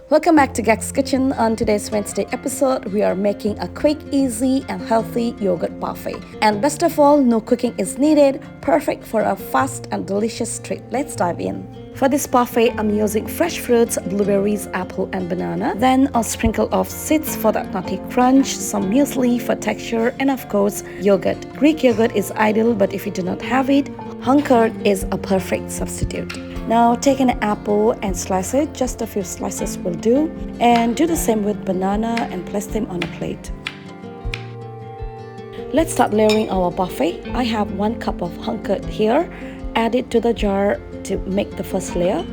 Welcome back to Gags Kitchen. On today's Wednesday episode, we are making a quick, easy and healthy yogurt parfait. And best of all, no cooking is needed, perfect for a fast and delicious treat. Let's dive in. For this parfait, I'm using fresh fruits, blueberries, apple and banana. Then a sprinkle of seeds for that nutty crunch, some muesli for texture, and of course, yogurt. Greek yogurt is ideal, but if you do not have it, home curd is a perfect substitute. Now take an apple and slice it, just a few slices will do. And do the same with banana and place them on a plate. Let's start layering our parfait. I have 1 cup of home curd here. Add it to the jar to make the first layer.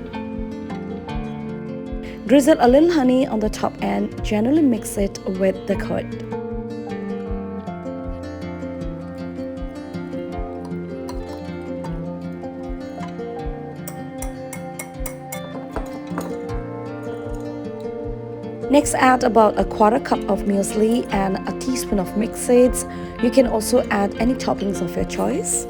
Drizzle a little honey on the top and gently mix it with the curd. Next, add about a 1/4 cup of muesli and a teaspoon of mixed seeds. You can also add any toppings of your choice.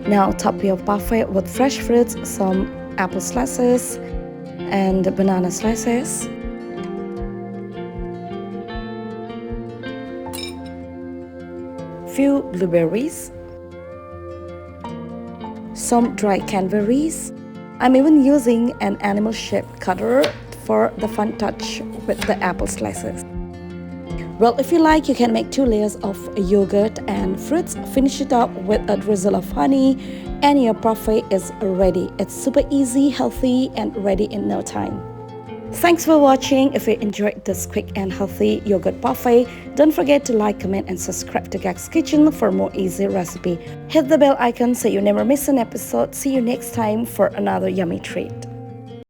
Now top your parfait with fresh fruits, some apple slices and banana slices. Few blueberries. Some dry cranberries. I'm even using an animal-shaped cutter for the fun touch with the apple slices. Well, if you like, you can make 2 layers of yogurt and fruits. Finish it up with a drizzle of honey and your parfait is ready. It's super easy, healthy and ready in no time. Thanks for watching. If you enjoyed this quick and healthy yogurt parfait, don't forget to like, comment and subscribe to Gags Kitchen for more easy recipe. Hit the bell icon so you never miss an episode. See you next time for another yummy treat.